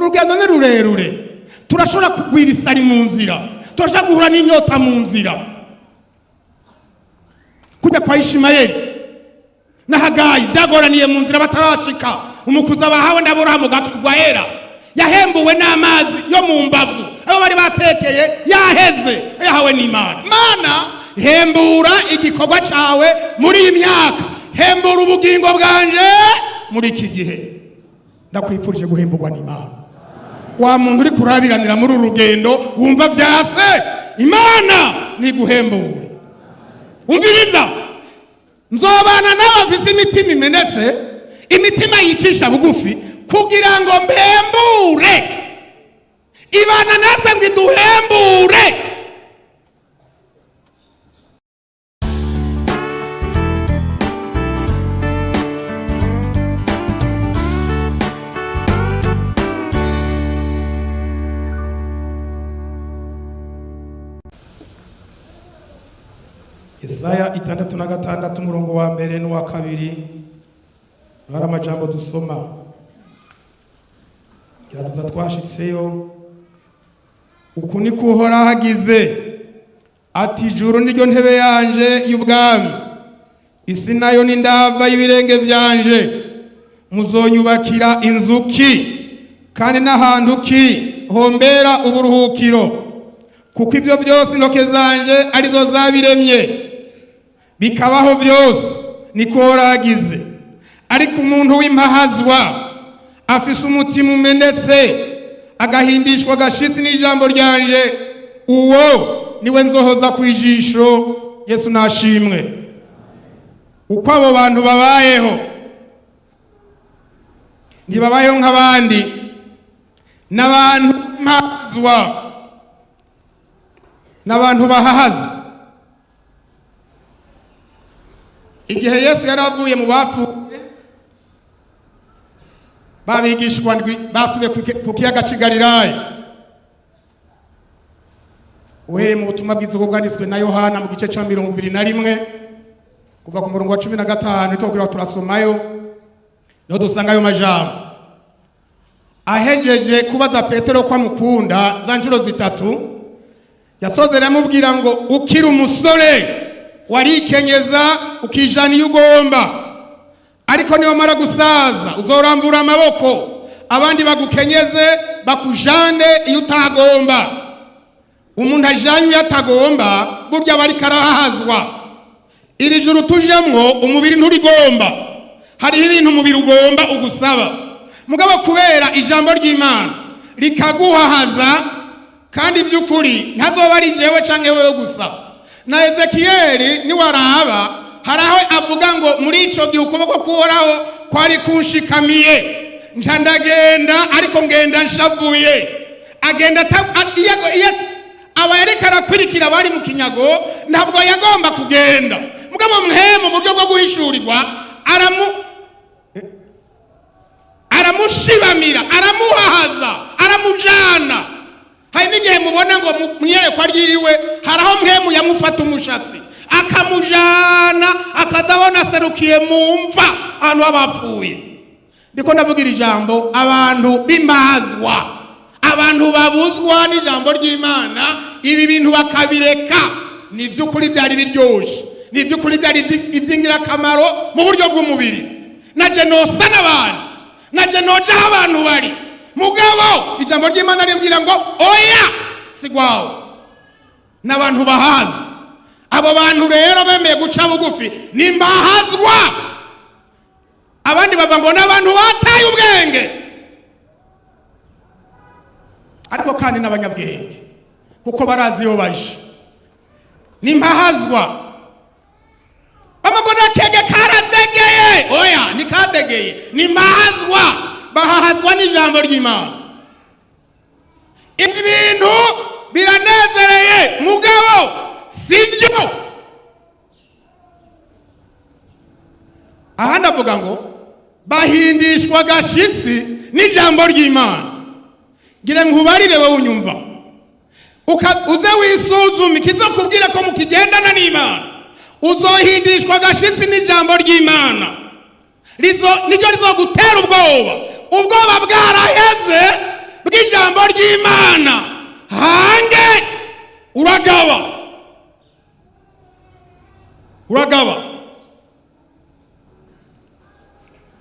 urugendo ni rurerure, turashobora kugwira isari mu nzira, turashobora guhura n'inyota mu nzira. Kujya kwa Ishimayeli na Hagayi byagoraniye mu nzira batarashika, umukuza bahawe n'Aburahamu gatugwa hera, yahembuwe n'amazi yo mu mbavu, abo bari batekeye yaheze, yahawe n'Imana. Mana, hembura igikorwa cawe muri iyi myaka, hembura ubugingo bwanje muri iki gihe. Ndakwifurije guhemburwa n'Imana. Wa muntu uri kurabiranira muri urugendo wumva vyase, Imana ni guhembura. Umviriza, nzobana n'abafise imitima imenetse, imitima yicisha bugufi, kugira ngo mbembure. Ibana natwe ngo iduhembure. Yesaya 66 umurongo wa mbere n'uwa kabiri hari amajambo dusoma kiratuza twashitseyo. Uku ni kuhora hagize ati ijuru niryo ntebe yanje y'ubwami, isi nayo ni ndava y'ibirenge vyanje. Muzonyubakira inzuki kandi n'ahantu ki hombera uburuhukiro, kuko ivyo byose intoke zanje arizo zabiremye, bikabaho byose. Niko horagize. Ariko umuntu w'impahazwa afise umutima umenetse, agahindishwa agashitsi n'ijambo ryanje, uwo niwe nzohoza kwijisho. Yesu nashimwe. Uko abo bantu babayeho ntibabayeho nk'abandi, n'abantu mpazwa, n'abantu bahahazwa. Igihe Yesu yaravuye mu bapfuye, babigishwa basubiye ku kiyaga cy'Igalilaya. Uhereye mu butumwa bwiza bwanditswe na Yohana mu gice cya 21 kuva ku murongo wa 15 tokira turasomayo, no dusanga ayo majambo. Ahejeje kubaza Petero ko amukunda za njuro zitatu, yasozera amubwira ngo ukiri umusore warikenyeza ukijana iyo ugomba, ariko niyo mara gusaza uzorambura amaboko abandi bagukenyeze bakujane iyo utagomba. Umuntu ajanye yatagomba burya bari karahazwa. Iri juru tujemwo umubiri nturigomba, hari ibintu umubiri ugomba ugusaba, mugabo kubera ijambo ry'Imana rikaguhahaza, kandi by'ukuri ntazoba ari jewe canke wewe gusa. Na Ezekiyeli ni waraba haraho avuga ngo muri ico gihe ukuboko kuhoraho kwari kunshikamiye, nca ndagenda ariko ngenda nshavuye. Agenda aba yareka arakwirikira bari mu kinyago, ntabwo yagomba kugenda, mugabo mu buryo bwo guhishurirwa aramushibamira, aramuhahaza, aramujana. Hari n'igihe mubona ngo mwiyerekwa ryiwe haraho mpemu yamufata umushatsi akamujana, akadabona serukiye mu mva ahantu abapfuye. Ndiko ndavugira ijambo abantu bimbazwa, abantu babuzwa n'ijambo ry'Imana, ibi bintu bakabireka. Ni vy'ukuri byari biryoshe, ni vy'ukuri byari ivy'ingirakamaro mu buryo bw'umubiri. Naje nosa n'abantu, naje noja aho abantu bari, mugabo ijambo ry'Imana rimbwira ngo oya sigwawe. N'abantu bahaza, abo bantu rero bemeye guca bugufi ni mbahazwa. Abandi bava ngo n'abantu bataye ubwenge, ariko kandi n'abanyabwenge kuko barazi yo baje. Ni mbahazwa. Bamagona kege karadegeye, oya ni kadegeye, ni mbahazwa. Bahahazwa n'ijambo ry'Imana. Ibi bintu biranezereye, mugabo sivyo. Ahandi avuga ngo bahindishwa agashitsi n'ijambo ry'Imana. Ngire nkubarire wowe unyumva, uze wisuzuma ikizokubwira ko mukigendana n'Imana, uzohindishwa agashitsi n'ijambo ry'Imana. Niryo rizogutera ubwoba bwaraheze, ijambo ry'Imana hange uragaba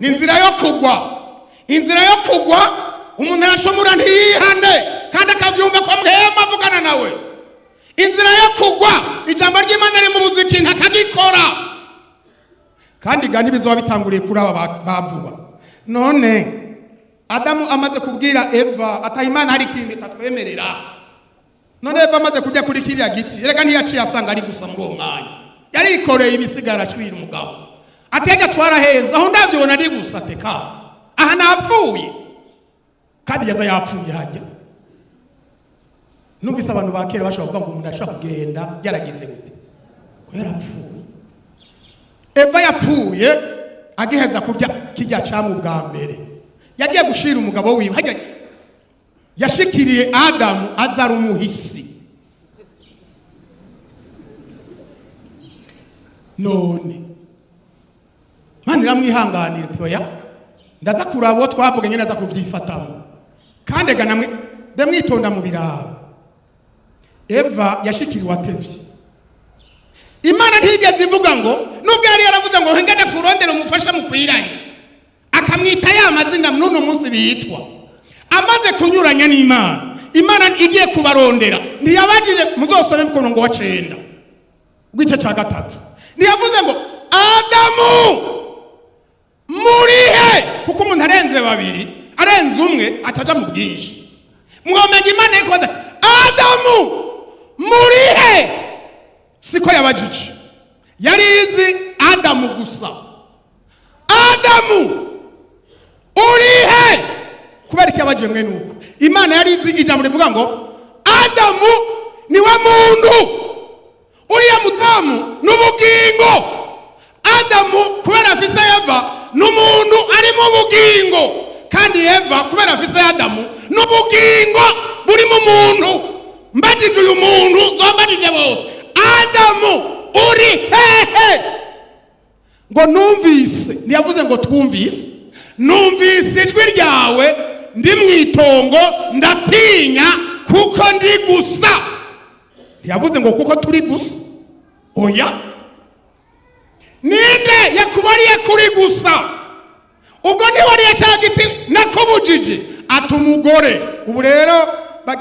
ni inzira yo kugwa umuntu arashomura ntiyihane kandi akavyumva kwa Mwema avugana nawe. Inzira yo kugwa ijambo ry'Imana ari mu buziki ntakagikora kandi gani bizoba bitanguriye kuri aba bavuba. None Adamu amaze kubwira Eva ata Imana hari ikintu itatwemerera. None Eva amaze kujya kuri kiriya giti erega ntiyaciye asanga ari gusa muri uwo mwanya yari ikoreye ibisigara acwira umugabo atega twaraheza aho ndavyibona ari gusa teka aha napfuye kandi yaza yapfuye hajya. Numvise abantu ba kera bashobora kuvuga ngo umuntu ashobora kugenda yaragize gute ko yarapfuye. Eva yapfuye agiheza kurya kijya camu bwa mbere yagiye gushira umugabo wiwe hajya yashikiriye Adamu azara umuhisi. None Mana iramwihanganira toya ndaza kurabo twavuga nyene aza kuvyifatamo kandi ga namwe ndamwitonda mu biraba. Eva yashikiriwe atevye. Imana ntigeze ivuga ngo nubwo yari yaravuze ngo ngende kurondera umufasha mu kwiranye akamwita ya mazina n'uno munsi bitwa amaze kunyuranya n'Imana. Imana igiye kubarondera ntiyabagije muzosome mkono ngo wacenda gwice ca gatatu ntiyavuze ngo Adamu murihe kuko umuntu arenze babiri arenze umwe acaja mu bwinshi. Mwomenya Imana yiko Adamu murihe siko yabajije yarizi Adamu gusa. Adamu urihe kubera iki yabajije mwe nuko Imana yarizi ijambo rivuga ngo Adamu niwe muntu uriya mutamu n'ubugingo. Adamu kubera afise Eva n'umuntu ari mu bugingo kandi Eva kubera afise Adamu n'ubugingo buri mu muntu. Mbajije uyu muntu zombajije bose Adamu uri hehe ngo numvise ntiyavuze ngo twumvise numvise ijwi ryawe ndi mwitongo ndatinya kuko ndi gusa. Ntiyavuze ngo kuko turi gusa oya. Ninde yakubariye kuri gusa ubwo ntiwariye cya giti nakubujije ati umugore. Ubu rero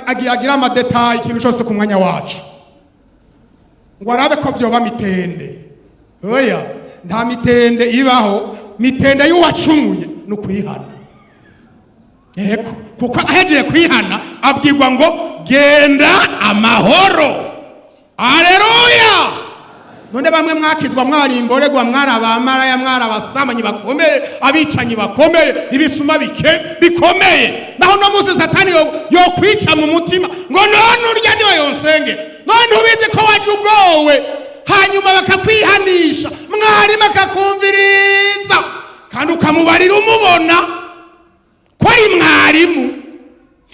agira amadetayi ikintu cyose ku mwanya wacu ngo arabe ko vyoba mitende. Oya nta mitende ibaho. Mitende y'uwacumuye no kwihana. Yego kuko ahejeje kwihana abwirwa ngo genda amahoro. Haleluya. None bamwe mwakizwa mwarimboregwa mwarabamaraya mwarabasamanyi bakomeye abicanyi bakomeye ibisuma bikomeye naho no musi Satani yo kwica mu mutima ngo none urya niwe yonsenge none ubizi ko wajugowe hanyuma bakakwihanisha mwari makakumviriza kandi ukamubarira umubona ko ari mwarimu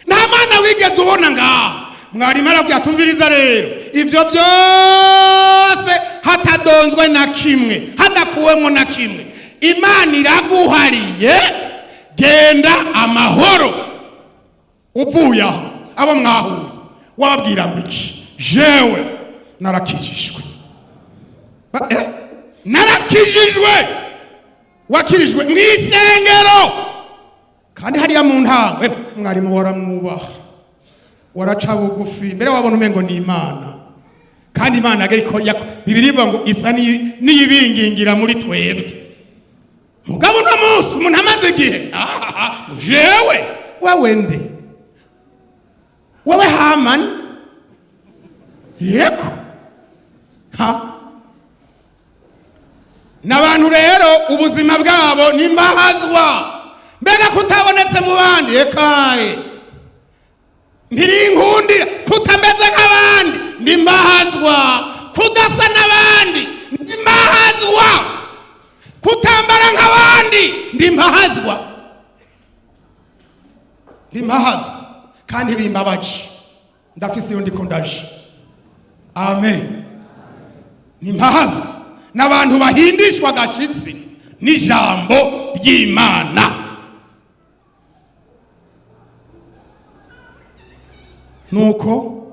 nta mana wigeze ubona ngaha. Mwarimu arabyatumviriza rero ivyo byose hatadonzwe na kimwe hadakuwemo na kimwe Imana iraguhariye genda amahoro. Uvuye aho abo mwahuye wababwira ngo iki? Jewe narakijijwe. Narakijijwe wakirijwe mw'isengero kandi hariya mu ntango mwarimu waramwubaha waraca bugufi mbere wabona umengo ni Imana kandi Imana ariko Bibiliya ivuga ngo isa n'iyibingingira muri twebwe. Mugabo no munsi umuntu amaze igihe jewe wewe nde wewe Hamani yego n'abantu rero ubuzima bwabo nimbahazwa mbega kutabonetse mu bandi ekaye ntirinkundira kutameze nk'abandi ndimbahazwa kudasa n'abandi ndimbahazwa kutambara nk'abandi ndimbahazwa kandi bimbabaje ndafise iyo ndiko ndaje. Amen. Nimbahazwa n'abantu bahindishwa agashitsi n'ijambo ry'Imana. nuko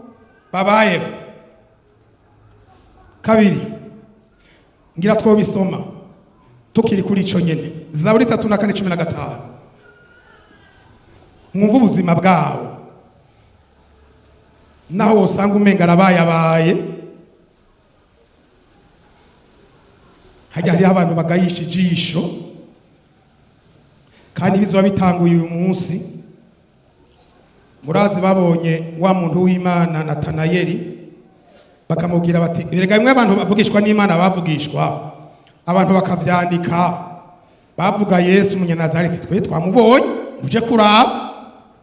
babayeho. Kabiri, ngira twobisoma tukiri kuri ico nyene, Zaburi 3:4-15. Mwumva ubuzima bwabo naho usanga umenga arabayabaye, hajya hariho abantu bagayisha ijisho, kandi bizoba bitanguye uyu munsi. Murazi babonye wa muntu w'Imana Natanayeli, bakamubwira bati erega imwe abantu bavugishwa n'Imana bavugishwa, abantu bakavyandika bavuga Yesu Umunyanazareti, twe twamubonye muje kuraba,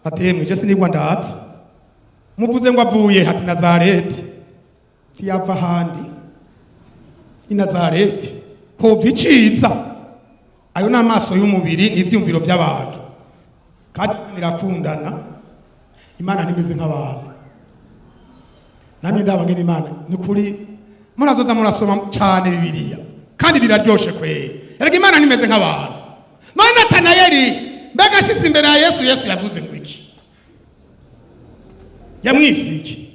atemwe je sinigwa ndatse, muvuze ngo avuye hati Nazareti, tiyava handi i Nazareti hova iciza. Ayo n'amaso y'umubiri n'ivyumviro by'abantu, kandi nirakundana. Imana nimeze nk'abantu, namwe ndabangena Imana ni kuri murazoza murasoma cyane Bibiliya kandi biraryoshe kweri. Erega Imana nimeze nk'abantu. None Natanayeli mbega ashitse imbere ya Yesu, Yesu yavuze ngo iki? Yamwise iki?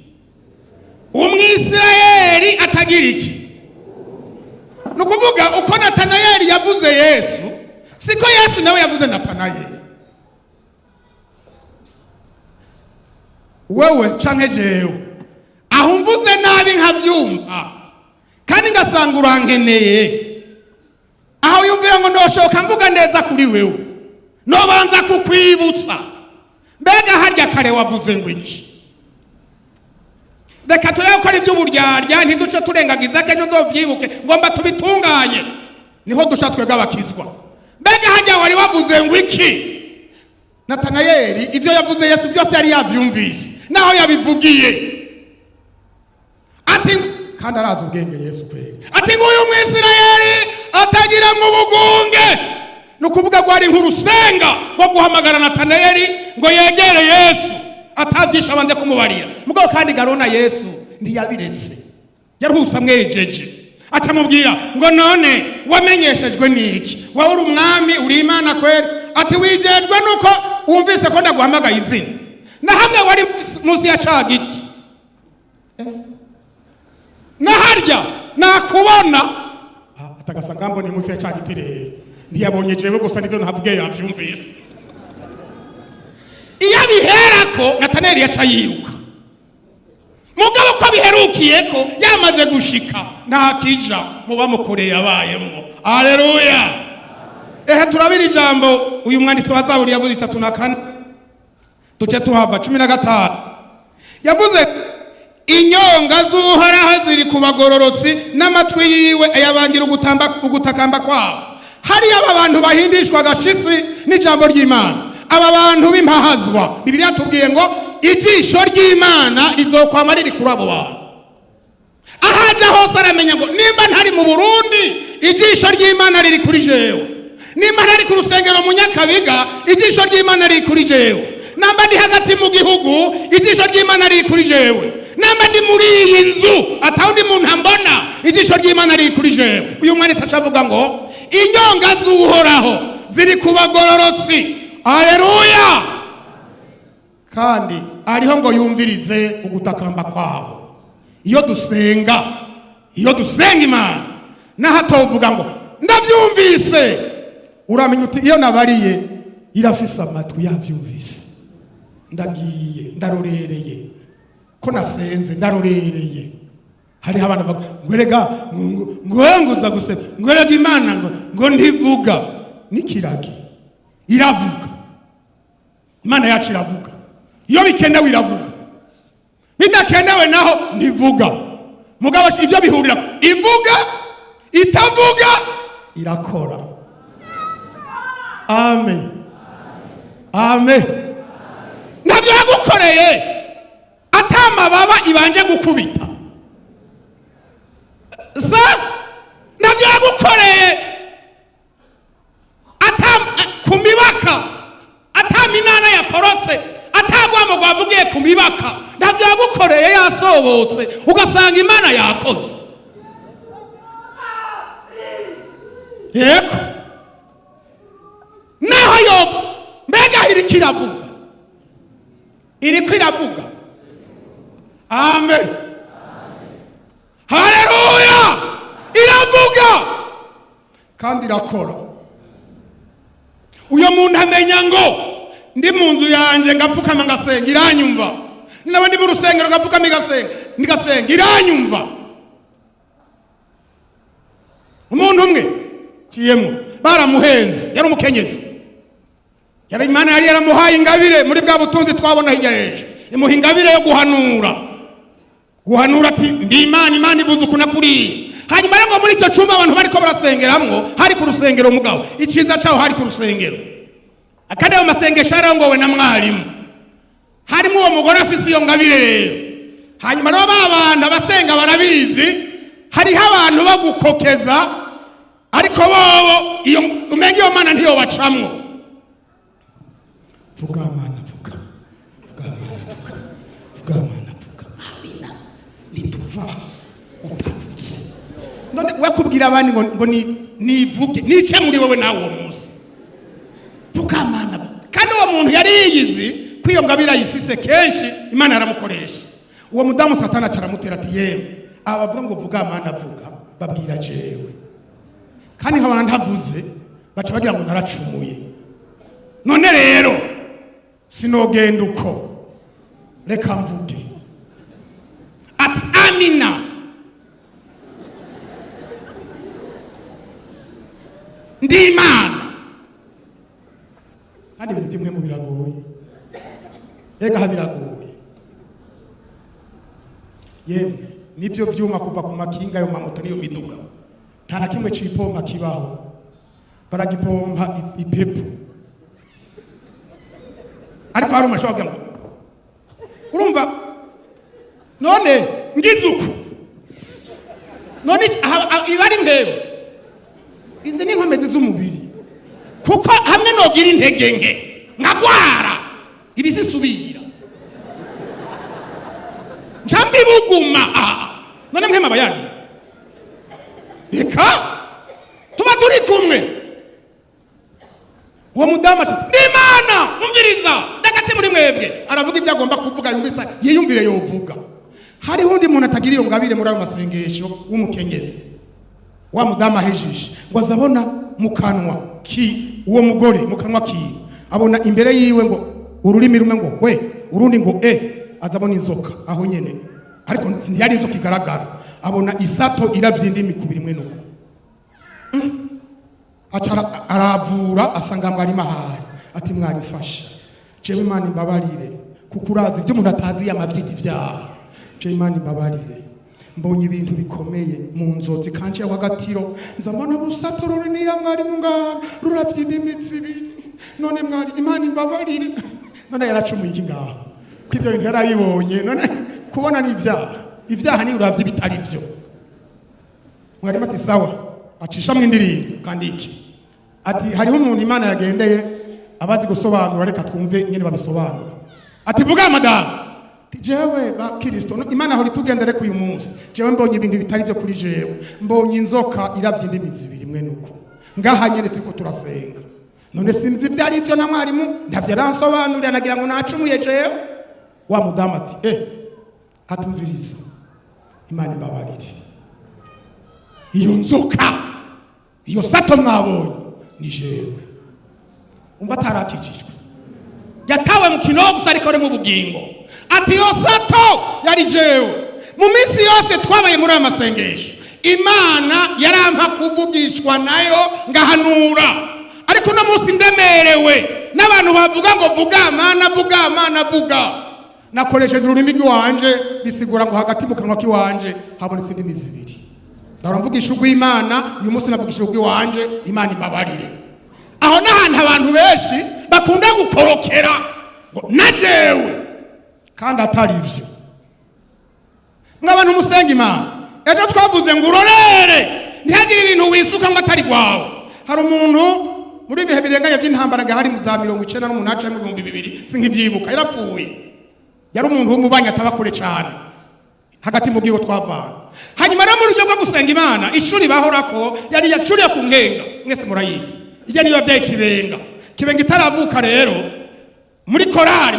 Umwisirayeli atagira iki? Nukuvuga uko Natanayeli yavuze Yesu, siko Yesu nawe yavuze Natanayeli. Wewe canke jewe aho mvuze nabi nkavyumva kandi ngasanga urankeneye, aho yumvira ngo ndoshoka mvuga neza kuri wewe, nobanza kukwibutsa mbega harya kare wavuze ngo iki? Reka turebe ko ari iby'uburyarya, ntiduce turengagiza kejo dovyibuke ngomba tubitunganye, niho duca twega bakizwa. Mbega harya wari wavuze ngo iki? Natanayeli ivyo yavuze Yesu byose yari yavyumvise, naho yabivugiye ati, kandi arazi ubwenge Yesu kweli, ati nguyu Mwisirayeli atagira mu bugunge. Nukuvuga ngo ari nk'urusenga rwo guhamagara Natanayeli ngo yegere Yesu, atavyisha abanje kumubarira. Mugabo kandi garona Yesu ntiyabiretse, yaruhusa mwejeje, acamubwira ngo none wamenyeshejwe niki? Wowe uri umwami, uri Imana kweli? Ati wijejwe nuko wumvise ko ndaguhamagaye izina, na hamwe wari musi ya cagiti na harya nakubona. Atagasanga mbone musi ya cagiti rero ntiyabonye jewe gusa nivyo ntavuge yavyumvise. Iyo biherako Natanayeli yaca yiruka, mugabo ko biherukiyeko yamaze gushika nta kija muba mukoreye abayemo. Haleluya. Ehe turabira ijambo uyu mwanditsi wa Zaburi yavuze 3:4, duce tuhava 15. Yavuze inyonga z'Uhoraho ziri ku bagororotsi, n'amatwi yiwe ayabangira ugutakamba kwabo. Hari aba bantu bahindishwa agashitsi n'ijambo ry'Imana, aba bantu b'impahazwa. Bibiliya tubwiye ngo ijisho ry'Imana rizokwama riri kuri abo bantu. Ahaja hose aramenya ngo nimba ntari mu Burundi, ijisho ry'Imana riri kuri jewe. Nimba ntari ku rusengero mu Nyakabiga, ijisho ry'Imana riri kuri jewe. Namba ndi hagati mu gihugu, ijisho ry'Imana riri kuri jewe. Namba ndi muri iyi nzu atawundi muntu ambona, ijisho ry'Imana riri kuri jewe. Uyu mwanditsi acavuga ngo inyonga z'Uhoraho ziri ku bagororotsi. Haleluya. Kandi ariho ngo yumvirize ugutakamba kwabo. Iyo dusenga Imana, nahatovuga ngo ndavyumvise, uramenya uti iyo nabariye irafise amatwi yavyumvise. Ndagiye ndarorereye ko nasenze, ndarorereye. Hari abantu bavuga ngwerega nguza guse ngwerega Imana ngo ntivuga. Nikiragi iravuga, Imana yacu iravuga. Iyo bikenewe iravuga, bidakenewe naho ntivuga. Mugabo ivyo bihurira, ivuga itavuga irakora. Amen. Amen. Navyo yagukoreye atamababa ibanje gukubita. Navyo yagukoreye kumibaka, ataminana yakorotse, atagwamo gwavugiye kumibaka. Navyo yagukoreye yasobotse, ugasanga Imana yakoze. Yego. Naho yobo mbega iriko iravuga, amen. Haleluya. Iravuga kandi irakora. Uyo muntu amenya ngo ndi mu nzu yanje ngapfukama ngasenga iranyumva, n'abandi mu rusengero ngapfukama ngasenga iranyumva. Umuntu umwe ciyemo baramuhenze, yari umukenyezi, yari Imana yari yaramuhaye ingabire muri bwa butunzi twabona hirya hejuru, imuha ingabire yo guhanura ati ndi Imana ibuze ukuntu kuriye. Hanyuma rero muri icyo cyumba abantu bariko barasengeramwo, hari ku rusengero mugabo, iciza caho hari ku rusengero, akandi ayo masengesho yarongowe na mwarimu, harimo uwo mugore afise iyo ngabire rero. Hanyuma rero babana basenga barabizi, hariho abantu bagukokeza, ariko bobo iyo umenga iyo Mana ntiyo bacamwo. Vuga Mana, vuga Mana, vuga Mana, vuga amina nituva utavutse. None wakubwira abandi ngo nivuge nice muri wowe nawe uwo munsi. Vuga Mana, kandi uwo muntu yari yiyizi kwiyo ngabira yifise kenshi Imana yaramukoresha. Uwo mudamu Satani acaramutera ati yemwe abavuga ngo vuga Mana, vuga babwira jewe, kandi nk'abantu ntavuze baca bagira ngo naracumuye. None rero sinogenda uko, reka mvuge ati amina. Ndi Imana. Kandi ibintu bimwe mu biragoye, reka biragoye. Yemwe nivyo vyuma kuva ku makinga yo mamoto niyo miduga, nta na kimwe cipompa kibaho, baragipompa ipepo. Ariko hari umashoga ngo urumva none ngizuku none ibari mpero izi ni nkomezi z'umubiri, kuko hamwe nogira intege nke nkagwara ibisisubira njambi buguma. None mwema bayani reka tuba turi kumwe. Uwo mudamu ati ndi Imana umviriza ndagati muri mwebwe, aravuga ibyo agomba kuvuga yumvisa yiyumvire yovuga. Hariho undi muntu atagira iyo ngabire muri ayo masengesho w'umukenyezi. Wa mudamu ahejeje ngo azabona mu kanwa uwo mugore mu kanwa abona imbere yiwe ngo ururimi rumwe ngo we, urundi ngo azabona inzoka aho nyene, ariko ntiyari inzoka igaragara, abona isato iravye indimi kubiri mwe nuko. Acara aravura asanga mwari mahari ati mwarifasha jewe Imana imbabarire, kuko urazi ibyo umuntu atazi amavyiti vyaha. Jewe Imana imbabarire, mbonye ibintu bikomeye mu nzozi kanje wagatiro, nzambona urusato runini ya mwari mungana ruravye indimi zibiri. None mwari Imana imbabarire. None yaracumuye iki ngaho ko ibyo bintu yarabibonye. None kubona ni ivyaha ni uravye bitari vyo. Mwari mati sawa, acisha mu ndirimbo kandi iki ati hariho umuntu Imana yagendeye abazi gusobanura, reka twumve nyene babisobanura. Ati vuga madamu, jewe ba Kristo Imana aho ritugendere ku uyu munsi, jewe mbonye ibintu bitari byo kuri jewe, mbonye inzoka iravye indimi zibiri mwe nuko ngaha nyene turiko turasenga. None sinzi byari byo na mwarimu ntavyo ransobanurira, nagira ngo nacumuye jewe. Wa mudamu ati atumviriza, Imana imbabarire, iyo nzoka iyo sato mwabonye ni jewe. Umva atarakijijwe, yatawe mu kinogo ariko ari mu bugingo. Ati iyo sato yari jewe. Mu minsi yose twabaye muri aya masengesho Imana yarampa kuvugishwa nayo ngahanura, ariko no munsi ndemerewe n'abantu bavuga ngo vuga Mana, vuga Mana, vuga. Nakoresheje ururimi rwanje bisigura ngo hagati mu kanwa kiwanje habonetse indimi zibiri. Ndaramvugisha Imana uyu munsi navugisha wanje Imana imbabarire. Aho n'ahantu abantu benshi bakunda gukorokera ngo najewe kandi atari ivyo. Mw'abantu musenga Imana, ejo twavuze ngo urorere ntihagire ibintu wisuka ngo atari gwawe. Hari umuntu muri bihe birenganye by'intambara gahari mu za 1998 cyangwa 2000 sinkivyibuka yarapfuye. Yari umuntu w'umubanya atabakure cyane hagati mu gihe twavana. Hanyuma rero mu rujyo bwo gusenga Imana ishuri bahorako yari yacuriye ku nkenga, mwese murayizi ijya niyo byaye kibenga itaravuka. Rero muri korale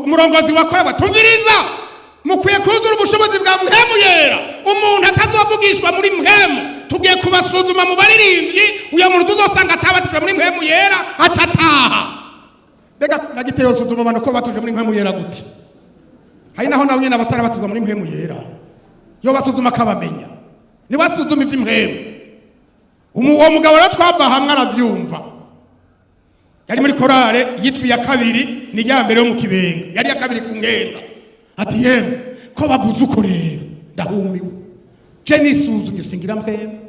umurongozi wa korale tumviriza mukwiye kuzura ubushobozi bwa mpemu yera. Umuntu atazovugishwa muri mpemu, tugiye kubasuzuma mu baririmbyi, uyo muntu tuzosanga atabatijwe muri mpemu yera aca ataha. Mbega nagiteye suzuma abantu ko batuje muri mpemu yera gute? Hari naho nabo nyene batarabatizwa muri mpemu yera, yo basuzuma akabamenya, ni basuzuma ivy'impemu. Uwo mugabo rero twava hamwe aravyumva, yari muri korale yitwa iya kabiri, ni rya mbere yo mu Kibenga, yari iya kabiri ku Ngenga. Ati yemwe ko bavuze uko rero ndahumiwe, je nisuzumye singira mpemu,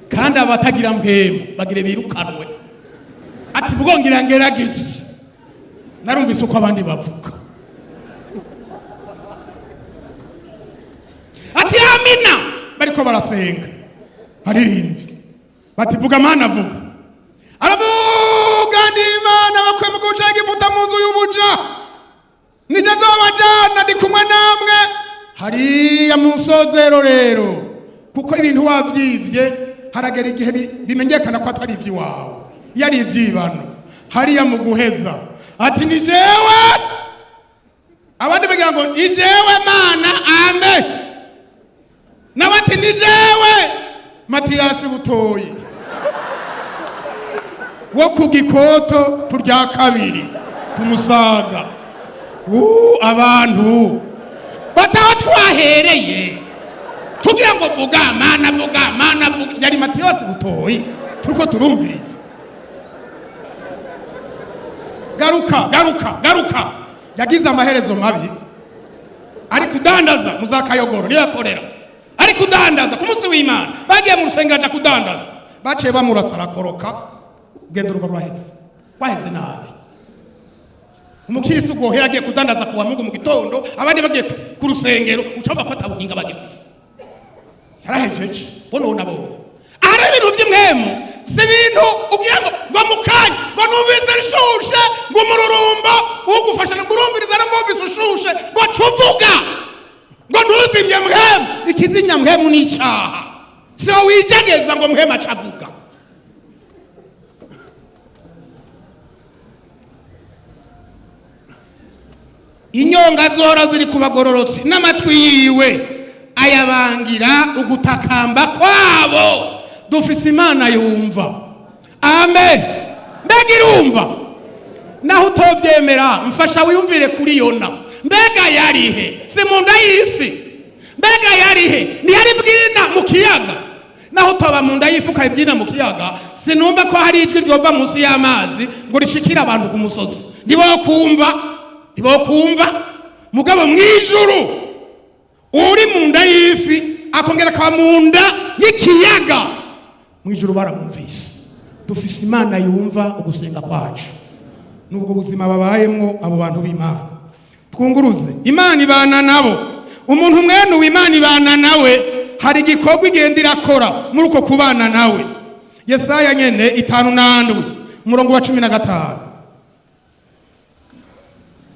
kandi abatagira mpemu bagire birukanwe. Ati bwongira ngerageze, narumvise uko abandi bavuga. Ati amina, bariko barasenga baririmbye, bati vuga Mana vuga. Aravuga ndi Imana bakwe mu guca Egiputa mu nzu y'ubuja, nije nzobajana ndi kumwe namwe hariya mu nsozero rero, kuko ibintu wavyivye haragera igihe bimenyekana ko atari ivy'iwawe, yari ivy'ibano hariya mu guheza. Ati ni jewe, abandi bagira ngo ni jewe Mana, amen. Nabati ni jewe Matiyasi Butoyi wo ku Gikoto ku rya kabiri ku Musaga. Abantu bataho twahereye tugira ngo vuga Mana vuga Mana vuga, yari Matiyasi Butoyi turiko turumviriza. Garuka yagize amaherezo mabi, ari kudandaza muzakayogoro niyo yakorera, ari kudandaza ku munsi w'Imana. Bagiye mu rusengero aja kudandaza, baciye bamurasara koroka, ugenda uruba rwaheze nabi. Umukirisi ugohera agiye kudandaza kuwa Mungu mu gitondo, abandi bagiye ku rusengero, ucamba ko atabuginga bagifise. Yarahejeje bono nabo ari ibintu by'imwemu, si ibintu ugira ngo mukanya ngo numvise nshushe ngo mururumba ugufasha ngo urumviriza n'umvise ushushe ngo cuvuga ngo ntuzimye mwemu. Ikizinya mwemu ni icaha, si wowe wijegeza ngo mwemu acavuga. Inyonga zora ziri kubagororotsi n'amatwi yiwe ayabangira ugutakamba kwabo. Dufise Imana yumva, amen. Mbega irumva, naho utovyemera mfasha wiyumvire kuri Yona. Mbega yarihe, si mu nda y'ifi? Mbega yarihe, ntiyari bwina mu kiyaga? Naho utoba mu nda y'ifi ukayibyina mu kiyaga, sinumva ko hari ijwi ryova munsi y'amazi ngo rishikira abantu ku musozi. Ntibokumva mugabo mw'ijuru uri mu nda y'ifi akongera akaba mu nda y'ikiyaga, mw'ijuru baramumvise. Dufise Imana yumva ugusenga kwacu nubwo buzima babayemwo abo bantu b'Imana. Twunguruze Imana ibana nabo, umuntu mwene w'Imana ibana nawe, hari igikorwa igenda irakora muri uko kubana nawe. Yesaya nyene 5:7 umurongo wa 15.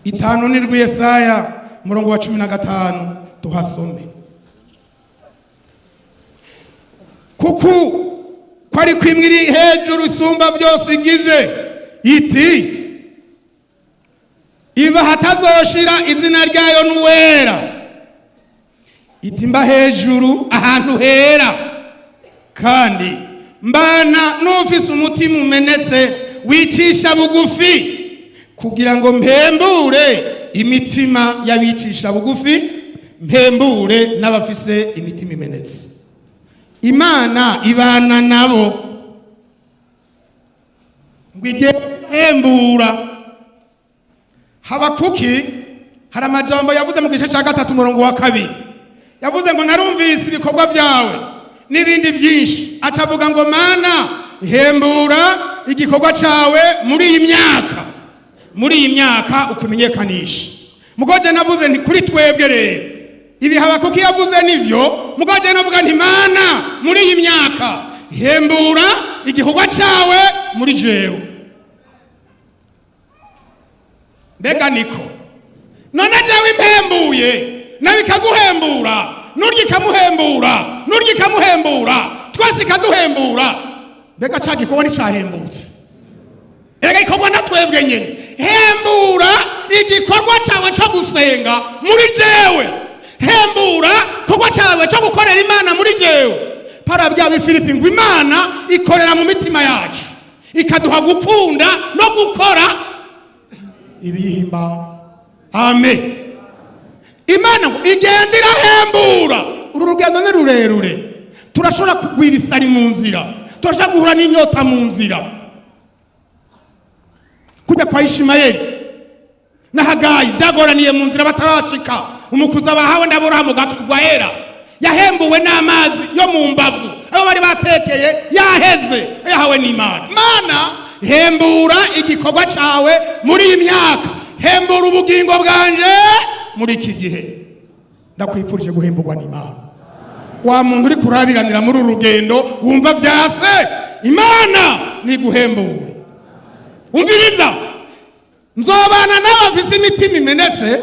5:7 Yesaya umurongo wa 15 tuhasome. Kuko kwari kwimwiri hejuru isumba byose igize iti iba hatazoshira izina ryayo n'uwera, iti mba hejuru ahantu hera, kandi mbana n'ufise umutima umenetse wicisha bugufi, kugira ngo mpembure imitima y'abicisha bugufi, mpembure n'abafise imitima imenetse. Imana ibana nabo ngwige hembura. Habakuki hari amajambo yavuze mu gice cya 3 umurongo wa 2, yavuze ngo narumvise ibikorwa byawe n'ibindi byinshi, acavuga ngo Mana hembura igikorwa cyawe muri iyi myaka ukumenyekanisha. Mugoje navuze nti kuri twebwe rero ibi Habakuki yavuze nivyo, mugoje navuga nti Mana muri iyi myaka hembura igikorwa cyawe muri jewe. Mbega niko none jewe impembuye nawe ikaguhembura, nurya ikamuhembura, twese ikaduhembura. Mbega ca gikorwa nicahembutse. erega ikorwa natwebwe nyene. Hembura igikorwa cyawe cyo gusenga muri jewe, hembura igikorwa cyawe cyo gukorera Imana muri jewe. Para bya Filipi ngo Imana ikorera mu mitima yacu, ikaduha gukunda no gukora ibihimba. Amen. Imana igenda irahembura. Uru rugendo ni rurerure, turashobora kugwira isari mu nzira, turashobora guhura n'inyota mu nzira. Kujya kwa Ishimayeli na Hagayi byagoraniye mu nzira batarashika, umukuza bahawe ndaburahamu gatugwa hera yahembuwe n'amazi yo mu mbavu, abo bari batekeye yaheze, yahawe n'Imana. Mana, hembura igikorwa cyawe muri iyi myaka, hembura ubugingo bwanje muri iki gihe. Ndakwifurije guhemburwa n'Imana. Wa muntu uri kurabiranira muri urugendo wumva vyase, Imana ni guhembura. Umviriza, nzobana n'abafise imitima imenetse,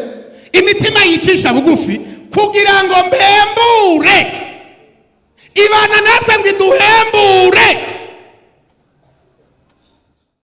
imitima yicisha bugufi, kugira ngo mbembure. Ibana natwe ngo iduhembure.